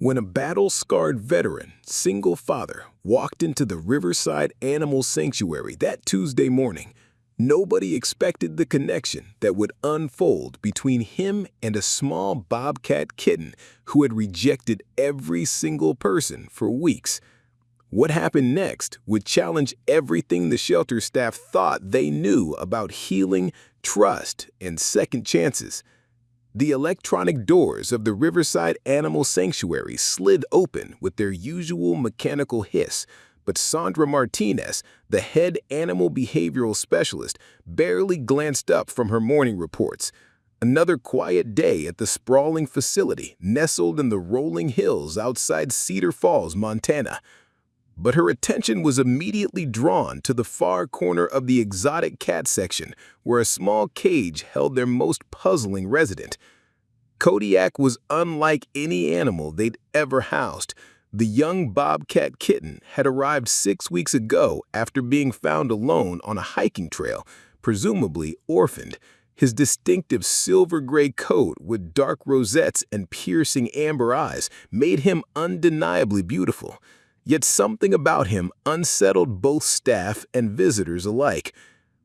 When a battle-scarred veteran, single father, walked into the Riverside Animal Sanctuary that Tuesday morning, nobody expected the connection that would unfold between him and a small bobcat kitten who had rejected every single person for weeks. What happened next would challenge everything the shelter staff thought they knew about healing, trust, and second chances. The electronic doors of the Riverside Animal Sanctuary slid open with their usual mechanical hiss, but Sandra Martinez, the head animal behavioral specialist, barely glanced up from her morning reports. Another quiet day at the sprawling facility nestled in the rolling hills outside Cedar Falls, Montana. But her attention was immediately drawn to the far corner of the exotic cat section, where a small cage held their most puzzling resident. Kodiak was unlike any animal they'd ever housed. The young bobcat kitten had arrived 6 weeks ago after being found alone on a hiking trail, presumably orphaned. His distinctive silver-gray coat with dark rosettes and piercing amber eyes made him undeniably beautiful. Yet something about him unsettled both staff and visitors alike.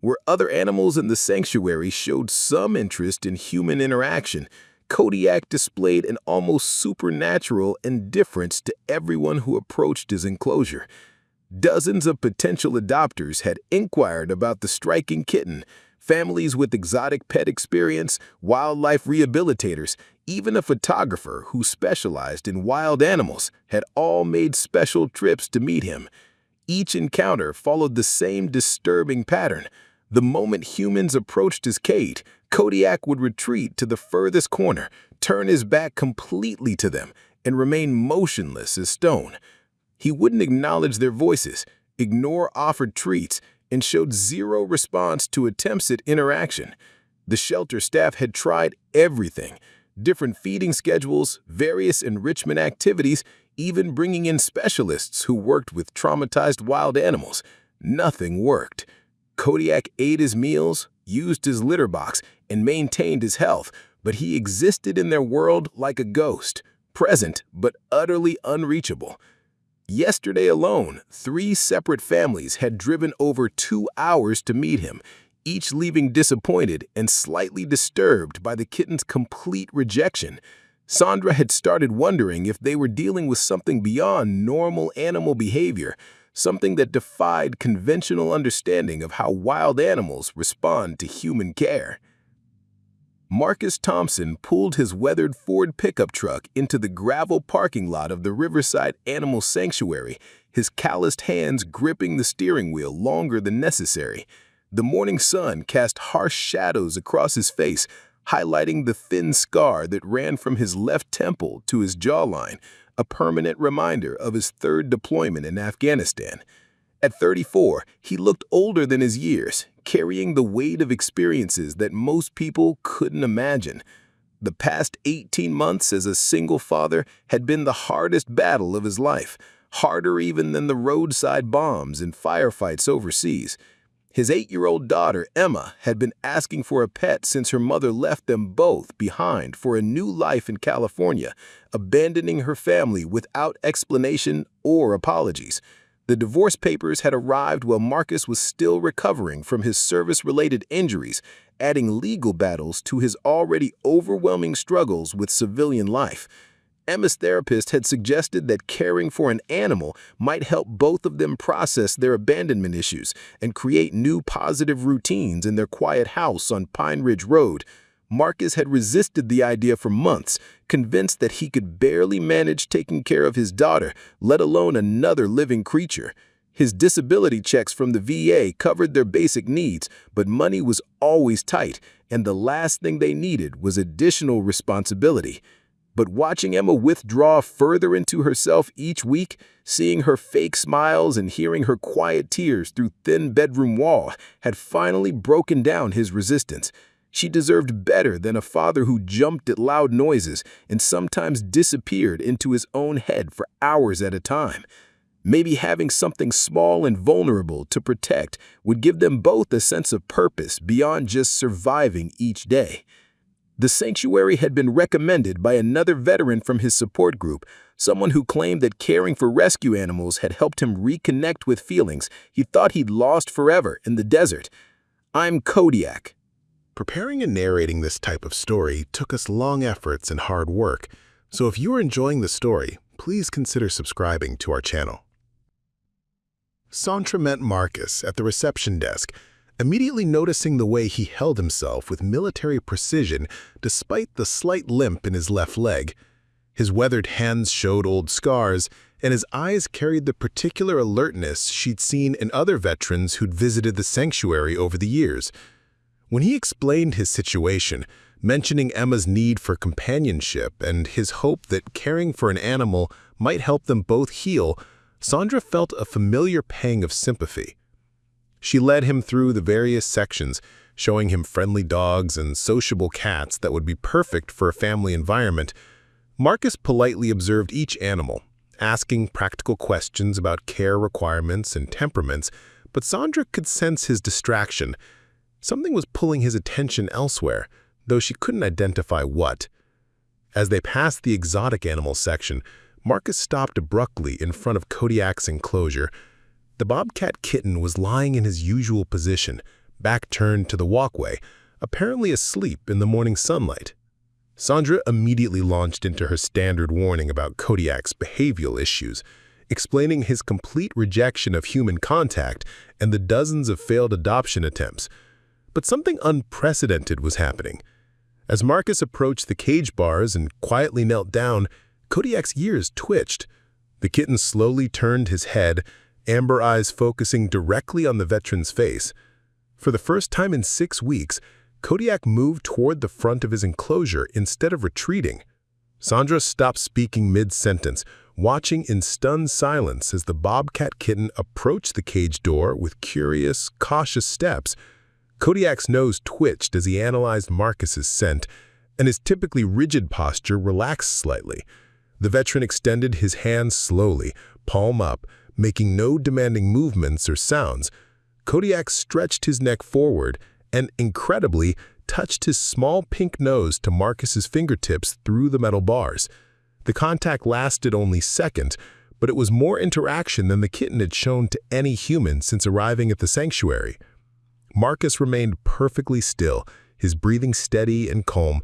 Where other animals in the sanctuary showed some interest in human interaction, Kodiak displayed an almost supernatural indifference to everyone who approached his enclosure. Dozens of potential adopters had inquired about the striking kitten. Families with exotic pet experience, wildlife rehabilitators, even a photographer who specialized in wild animals had all made special trips to meet him. Each encounter followed the same disturbing pattern. The moment humans approached his cage, Kodiak would retreat to the furthest corner, turn his back completely to them, and remain motionless as stone. He wouldn't acknowledge their voices, ignore offered treats, and showed zero response to attempts at interaction. The shelter staff had tried everything: different feeding schedules, various enrichment activities, even bringing in specialists who worked with traumatized wild animals. Nothing worked. Kodiak ate his meals, used his litter box, and maintained his health, but he existed in their world like a ghost, present but utterly unreachable. Yesterday alone, 3 separate families had driven over 2 hours to meet him, each leaving disappointed and slightly disturbed by the kitten's complete rejection. Sandra had started wondering if they were dealing with something beyond normal animal behavior, something that defied conventional understanding of how wild animals respond to human care. Marcus Thompson pulled his weathered Ford pickup truck into the gravel parking lot of the Riverside Animal Sanctuary, his calloused hands gripping the steering wheel longer than necessary. The morning sun cast harsh shadows across his face, highlighting the thin scar that ran from his left temple to his jawline, a permanent reminder of his 3rd deployment in Afghanistan. At 34, he looked older than his years, carrying the weight of experiences that most people couldn't imagine. The past 18 months as a single father had been the hardest battle of his life, harder even than the roadside bombs and firefights overseas. His 8-year-old daughter, Emma, had been asking for a pet since her mother left them both behind for a new life in California, abandoning her family without explanation or apologies. The divorce papers had arrived while Marcus was still recovering from his service-related injuries, adding legal battles to his already overwhelming struggles with civilian life. Emma's therapist had suggested that caring for an animal might help both of them process their abandonment issues and create new positive routines in their quiet house on Pine Ridge Road. Marcus had resisted the idea for months, convinced that he could barely manage taking care of his daughter, let alone another living creature. His disability checks from the VA covered their basic needs, but money was always tight, and the last thing they needed was additional responsibility. But watching Emma withdraw further into herself each week, seeing her fake smiles and hearing her quiet tears through thin bedroom wall, had finally broken down his resistance. She deserved better than a father who jumped at loud noises and sometimes disappeared into his own head for hours at a time. Maybe having something small and vulnerable to protect would give them both a sense of purpose beyond just surviving each day. The sanctuary had been recommended by another veteran from his support group, someone who claimed that caring for rescue animals had helped him reconnect with feelings he thought he'd lost forever in the desert. I'm Kodiak. Preparing and narrating this type of story took us long efforts and hard work, so if you are enjoying the story, please consider subscribing to our channel. Sandra met Marcus at the reception desk, immediately noticing the way he held himself with military precision despite the slight limp in his left leg. His weathered hands showed old scars, and his eyes carried the particular alertness she'd seen in other veterans who'd visited the sanctuary over the years. When he explained his situation, mentioning Emma's need for companionship and his hope that caring for an animal might help them both heal, Sandra felt a familiar pang of sympathy. She led him through the various sections, showing him friendly dogs and sociable cats that would be perfect for a family environment. Marcus politely observed each animal, asking practical questions about care requirements and temperaments, but Sandra could sense his distraction. Something was pulling his attention elsewhere, though she couldn't identify what. As they passed the exotic animal section, Marcus stopped abruptly in front of Kodiak's enclosure. The Bobcat Kitten was lying in his usual position, back turned to the walkway, apparently asleep in the morning sunlight. Sandra immediately launched into her standard warning about Kodiak's behavioral issues, explaining his complete rejection of human contact and the dozens of failed adoption attempts. But something unprecedented was happening. As Marcus approached the cage bars and quietly knelt down, Kodiak's ears twitched. The kitten slowly turned his head, amber eyes focusing directly on the veteran's face. For the first time in 6 weeks, Kodiak moved toward the front of his enclosure instead of retreating. Sandra stopped speaking mid-sentence, watching in stunned silence as the Bobcat Kitten approached the cage door with curious, cautious steps. Kodiak's nose twitched as he analyzed Marcus's scent, and his typically rigid posture relaxed slightly. The veteran extended his hands slowly, palm up, making no demanding movements or sounds. Kodiak stretched his neck forward and, incredibly, touched his small pink nose to Marcus's fingertips through the metal bars. The contact lasted only seconds, but it was more interaction than the kitten had shown to any human since arriving at the sanctuary. Marcus remained perfectly still, his breathing steady and calm,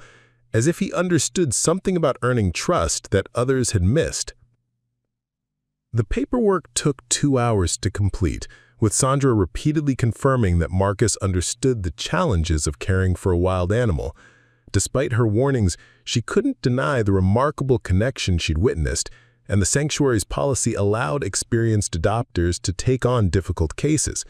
as if he understood something about earning trust that others had missed. The paperwork took 2 hours to complete, with Sandra repeatedly confirming that Marcus understood the challenges of caring for a wild animal. Despite her warnings, she couldn't deny the remarkable connection she'd witnessed, and the sanctuary's policy allowed experienced adopters to take on difficult cases.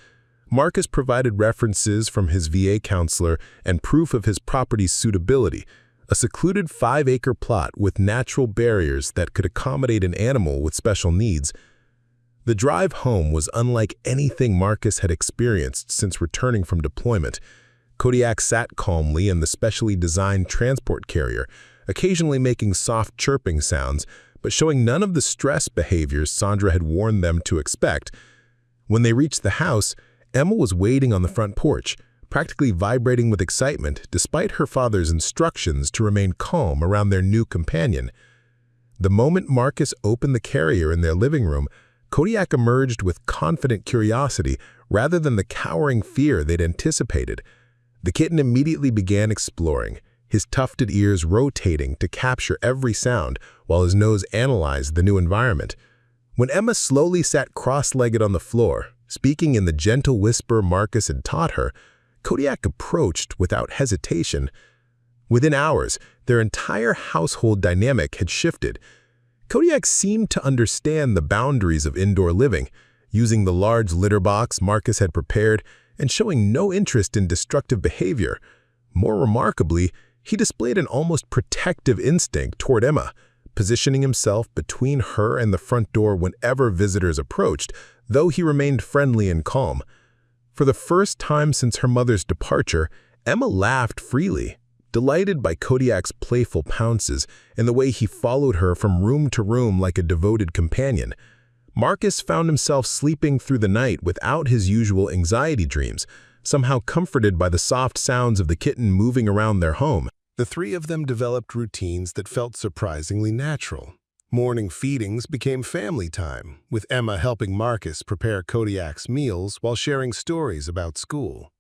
Marcus provided references from his VA counselor and proof of his property's suitability, a secluded 5-acre plot with natural barriers that could accommodate an animal with special needs. The drive home was unlike anything Marcus had experienced since returning from deployment. Kodiak sat calmly in the specially designed transport carrier, occasionally making soft chirping sounds, but showing none of the stress behaviors Sandra had warned them to expect. When they reached the house, Emma was waiting on the front porch, practically vibrating with excitement despite her father's instructions to remain calm around their new companion. The moment Marcus opened the carrier in their living room, Kodiak emerged with confident curiosity rather than the cowering fear they'd anticipated. The kitten immediately began exploring, his tufted ears rotating to capture every sound while his nose analyzed the new environment. When Emma slowly sat cross-legged on the floor, speaking in the gentle whisper Marcus had taught her, Kodiak approached without hesitation. Within hours, their entire household dynamic had shifted. Kodiak seemed to understand the boundaries of indoor living, using the large litter box Marcus had prepared and showing no interest in destructive behavior. More remarkably, he displayed an almost protective instinct toward Emma, positioning himself between her and the front door whenever visitors approached, though he remained friendly and calm. For the first time since her mother's departure, Emma laughed freely, delighted by Kodiak's playful pounces and the way he followed her from room to room like a devoted companion. Marcus found himself sleeping through the night without his usual anxiety dreams, somehow comforted by the soft sounds of the kitten moving around their home. The three of them developed routines that felt surprisingly natural. Morning feedings became family time, with Emma helping Marcus prepare Kodiak's meals while sharing stories about school.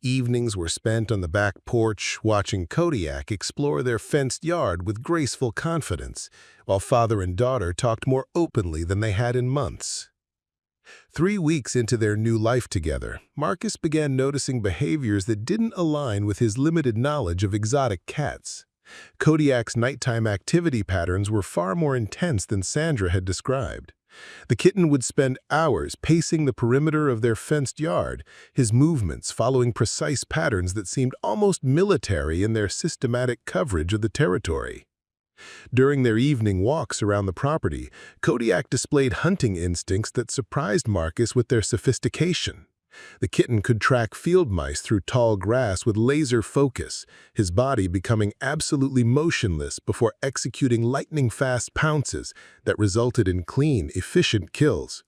Evenings were spent on the back porch watching Kodiak explore their fenced yard with graceful confidence, while father and daughter talked more openly than they had in months. 3 weeks into their new life together, Marcus began noticing behaviors that didn't align with his limited knowledge of exotic cats. Kodiak's nighttime activity patterns were far more intense than Sandra had described. The kitten would spend hours pacing the perimeter of their fenced yard, his movements following precise patterns that seemed almost military in their systematic coverage of the territory. During their evening walks around the property, Kodiak displayed hunting instincts that surprised Marcus with their sophistication. The kitten could track field mice through tall grass with laser focus, his body becoming absolutely motionless before executing lightning-fast pounces that resulted in clean, efficient kills.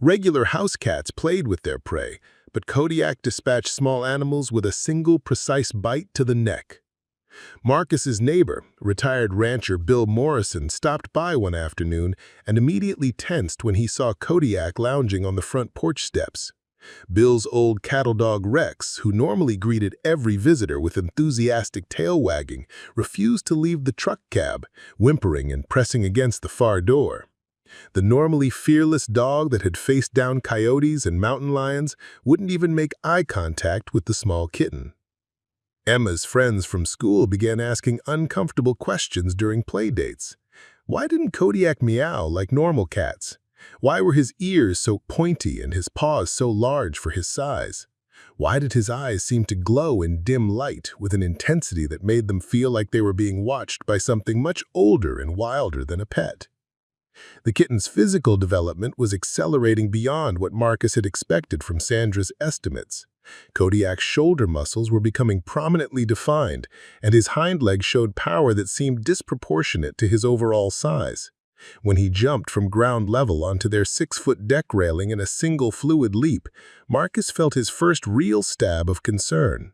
Regular house cats played with their prey, but Kodiak dispatched small animals with a single precise bite to the neck. Marcus's neighbor, retired rancher Bill Morrison, stopped by one afternoon and immediately tensed when he saw Kodiak lounging on the front porch steps. Bill's old cattle dog Rex, who normally greeted every visitor with enthusiastic tail wagging, refused to leave the truck cab, whimpering and pressing against the far door. The normally fearless dog that had faced down coyotes and mountain lions wouldn't even make eye contact with the small kitten. Emma's friends from school began asking uncomfortable questions during play dates. Why didn't Kodiak meow like normal cats? Why were his ears so pointy and his paws so large for his size? Why did his eyes seem to glow in dim light with an intensity that made them feel like they were being watched by something much older and wilder than a pet? The kitten's physical development was accelerating beyond what Marcus had expected from Sandra's estimates. Kodiak's shoulder muscles were becoming prominently defined, and his hind legs showed power that seemed disproportionate to his overall size. When he jumped from ground level onto their 6-foot deck railing in a single fluid leap, Marcus felt his first real stab of concern.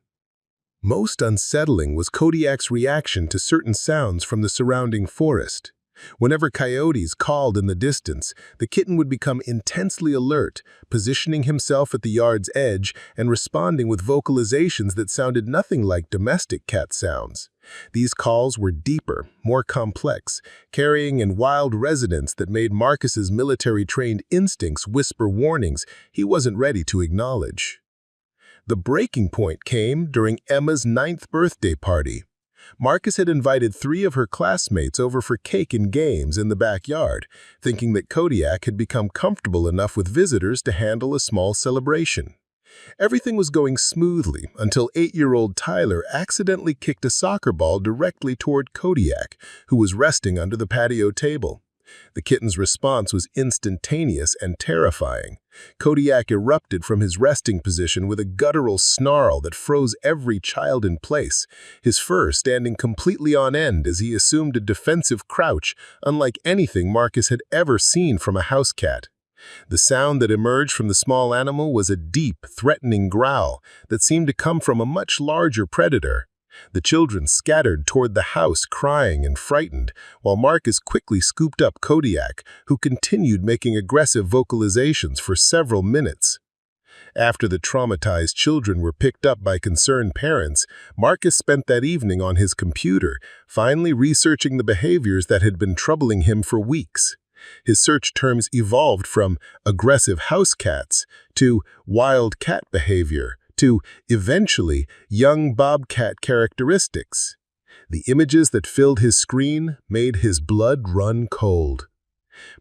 Most unsettling was Kodiak's reaction to certain sounds from the surrounding forest. Whenever coyotes called in the distance, the kitten would become intensely alert, positioning himself at the yard's edge and responding with vocalizations that sounded nothing like domestic cat sounds. These calls were deeper, more complex, carrying in wild resonance that made Marcus's military-trained instincts whisper warnings he wasn't ready to acknowledge. The breaking point came during Emma's 9th birthday party. Marcus had invited 3 of her classmates over for cake and games in the backyard, thinking that Kodiak had become comfortable enough with visitors to handle a small celebration. Everything was going smoothly until 8-year-old Tyler accidentally kicked a soccer ball directly toward Kodiak, who was resting under the patio table. The kitten's response was instantaneous and terrifying. Kodiak erupted from his resting position with a guttural snarl that froze every child in place, his fur standing completely on end as he assumed a defensive crouch unlike anything Marcus had ever seen from a house cat. The sound that emerged from the small animal was a deep, threatening growl that seemed to come from a much larger predator. The children scattered toward the house, crying and frightened, while Marcus quickly scooped up Kodiak, who continued making aggressive vocalizations for several minutes. After the traumatized children were picked up by concerned parents, Marcus spent that evening on his computer, finally researching the behaviors that had been troubling him for weeks. His search terms evolved from aggressive house cats to wild cat behavior, to, eventually, young bobcat characteristics. The images that filled his screen made his blood run cold.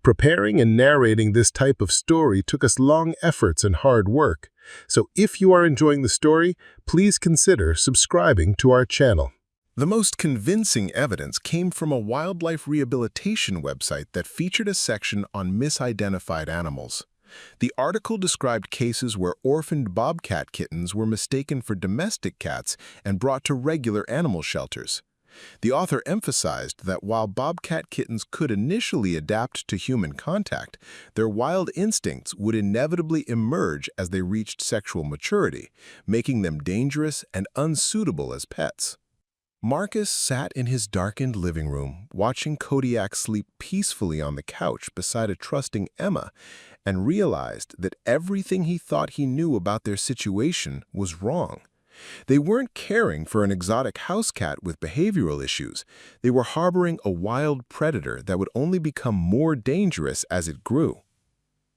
Preparing and narrating this type of story took us long efforts and hard work, so if you are enjoying the story, please consider subscribing to our channel. The most convincing evidence came from a wildlife rehabilitation website that featured a section on misidentified animals. The article described cases where orphaned bobcat kittens were mistaken for domestic cats and brought to regular animal shelters. The author emphasized that while bobcat kittens could initially adapt to human contact, their wild instincts would inevitably emerge as they reached sexual maturity, making them dangerous and unsuitable as pets. Marcus sat in his darkened living room, watching Kodiak sleep peacefully on the couch beside a trusting Emma, and realized that everything he thought he knew about their situation was wrong. They weren't caring for an exotic house cat with behavioral issues. They were harboring a wild predator that would only become more dangerous as it grew.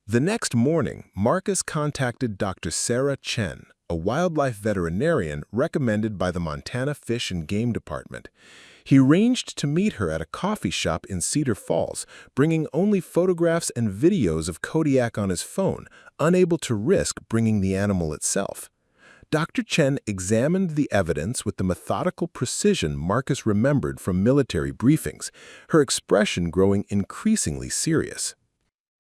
The next morning, Marcus contacted Dr. Sarah Chen, a wildlife veterinarian recommended by the Montana Fish and Game Department. He arranged to meet her at a coffee shop in Cedar Falls, bringing only photographs and videos of Kodiak on his phone, unable to risk bringing the animal itself. Dr. Chen examined the evidence with the methodical precision Marcus remembered from military briefings, her expression growing increasingly serious.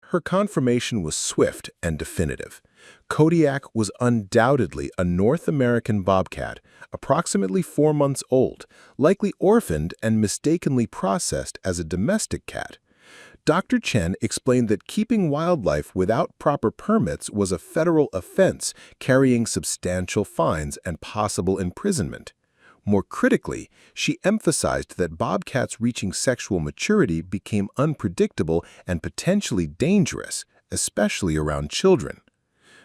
Her confirmation was swift and definitive. Kodiak was undoubtedly a North American bobcat, approximately 4 months old, likely orphaned and mistakenly processed as a domestic cat. Dr. Chen explained that keeping wildlife without proper permits was a federal offense, carrying substantial fines and possible imprisonment. More critically, she emphasized that bobcats reaching sexual maturity became unpredictable and potentially dangerous, especially around children.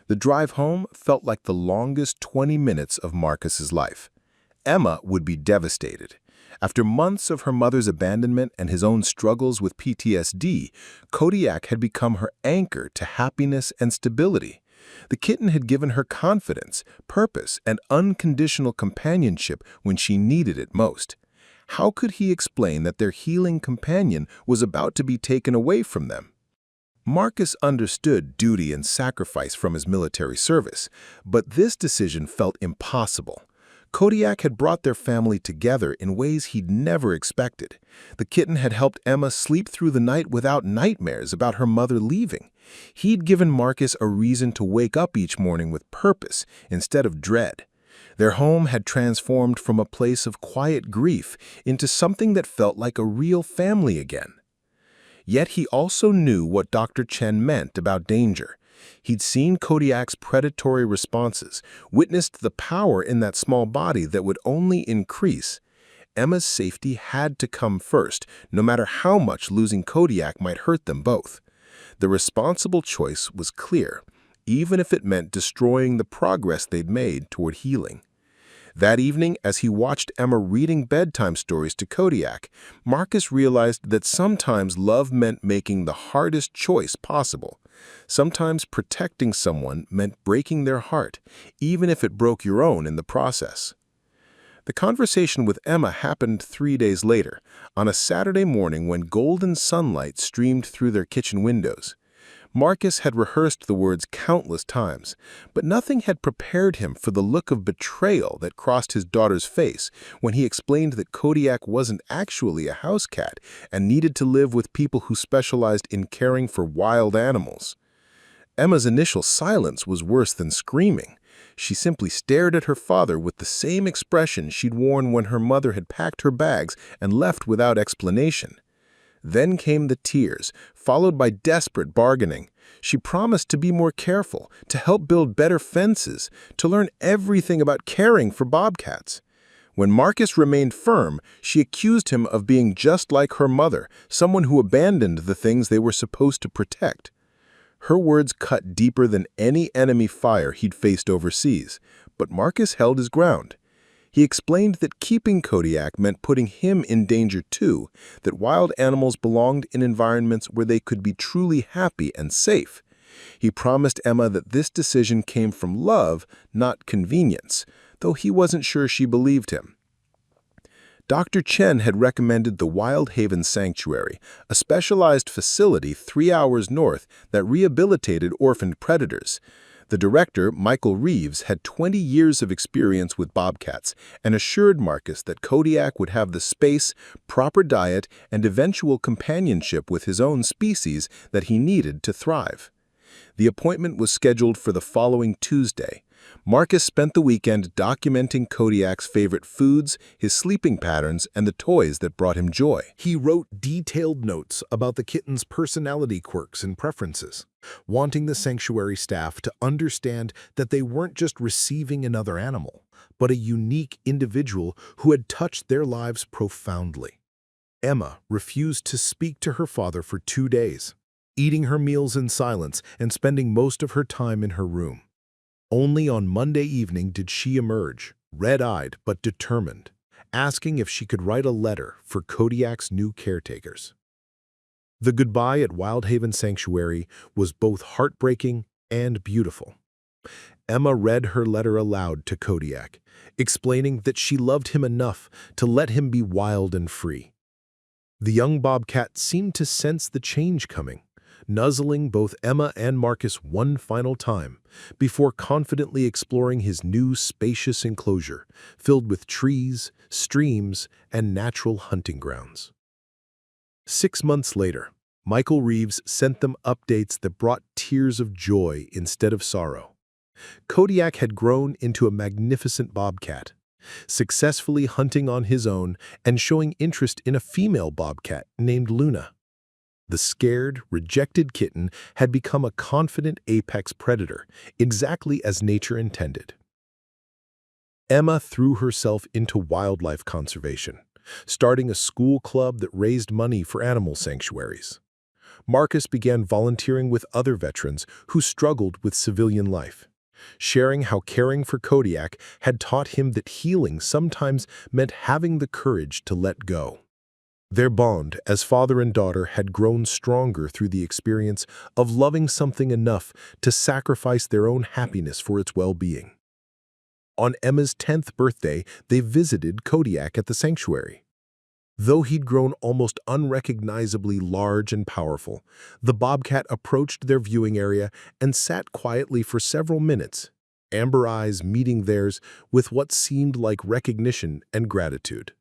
The drive home felt like the longest 20 minutes of Marcus's life. Emma would be devastated. After months of her mother's abandonment and his own struggles with PTSD, Kodiak had become her anchor to happiness and stability. The kitten had given her confidence, purpose, and unconditional companionship when she needed it most. How could he explain that their healing companion was about to be taken away from them? Marcus understood duty and sacrifice from his military service, but this decision felt impossible. Kodiak had brought their family together in ways he'd never expected. The kitten had helped Emma sleep through the night without nightmares about her mother leaving. He'd given Marcus a reason to wake up each morning with purpose instead of dread. Their home had transformed from a place of quiet grief into something that felt like a real family again. Yet he also knew what Dr. Chen meant about danger. He'd seen Kodiak's predatory responses, witnessed the power in that small body that would only increase. Emma's safety had to come first, no matter how much losing Kodiak might hurt them both. The responsible choice was clear, even if it meant destroying the progress they'd made toward healing. That evening, as he watched Emma reading bedtime stories to Kodiak, Marcus realized that sometimes love meant making the hardest choice possible. Sometimes protecting someone meant breaking their heart, even if it broke your own in the process. The conversation with Emma happened 3 days later, on a Saturday morning when golden sunlight streamed through their kitchen windows. Marcus had rehearsed the words countless times, but nothing had prepared him for the look of betrayal that crossed his daughter's face when he explained that Kodiak wasn't actually a house cat and needed to live with people who specialized in caring for wild animals. Emma's initial silence was worse than screaming. She simply stared at her father with the same expression she'd worn when her mother had packed her bags and left without explanation. Then came the tears, followed by desperate bargaining. She promised to be more careful, to help build better fences, to learn everything about caring for bobcats. When Marcus remained firm, she accused him of being just like her mother, someone who abandoned the things they were supposed to protect. Her words cut deeper than any enemy fire he'd faced overseas, but Marcus held his ground. He explained that keeping Kodiak meant putting him in danger too, that wild animals belonged in environments where they could be truly happy and safe. He promised Emma that this decision came from love, not convenience, though he wasn't sure she believed him. Dr. Chen had recommended the Wild Haven Sanctuary, a specialized facility 3 hours north that rehabilitated orphaned predators. The director, Michael Reeves, had 20 years of experience with bobcats and assured Marcus that Kodiak would have the space, proper diet, and eventual companionship with his own species that he needed to thrive. The appointment was scheduled for the following Tuesday. Marcus spent the weekend documenting Kodiak's favorite foods, his sleeping patterns, and the toys that brought him joy. He wrote detailed notes about the kitten's personality quirks and preferences, wanting the sanctuary staff to understand that they weren't just receiving another animal, but a unique individual who had touched their lives profoundly. Emma refused to speak to her father for 2 days, eating her meals in silence and spending most of her time in her room. Only on Monday evening did she emerge, red-eyed but determined, asking if she could write a letter for Kodiak's new caretakers. The goodbye at Wildhaven Sanctuary was both heartbreaking and beautiful. Emma read her letter aloud to Kodiak, explaining that she loved him enough to let him be wild and free. The young Bobcat seemed to sense the change coming, nuzzling both Emma and Marcus one final time before confidently exploring his new spacious enclosure filled with trees, streams, and natural hunting grounds. 6 months later, Michael Reeves sent them updates that brought tears of joy instead of sorrow. Kodiak had grown into a magnificent bobcat, successfully hunting on his own and showing interest in a female bobcat named Luna. The scared, rejected kitten had become a confident apex predator, exactly as nature intended. Emma threw herself into wildlife conservation, starting a school club that raised money for animal sanctuaries. Marcus began volunteering with other veterans who struggled with civilian life, sharing how caring for Kodiak had taught him that healing sometimes meant having the courage to let go. Their bond as father and daughter had grown stronger through the experience of loving something enough to sacrifice their own happiness for its well-being. On Emma's 10th birthday, they visited Kodiak at the sanctuary. Though he'd grown almost unrecognizably large and powerful, the bobcat approached their viewing area and sat quietly for several minutes, amber eyes meeting theirs with what seemed like recognition and gratitude.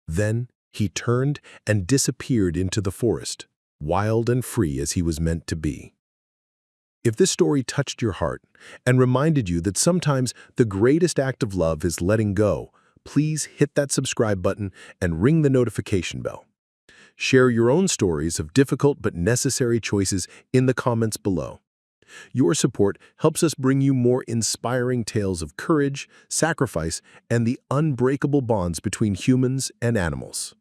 Then, he turned and disappeared into the forest, wild and free as he was meant to be. If this story touched your heart and reminded you that sometimes the greatest act of love is letting go, please hit that subscribe button and ring the notification bell. Share your own stories of difficult but necessary choices in the comments below. Your support helps us bring you more inspiring tales of courage, sacrifice, and the unbreakable bonds between humans and animals.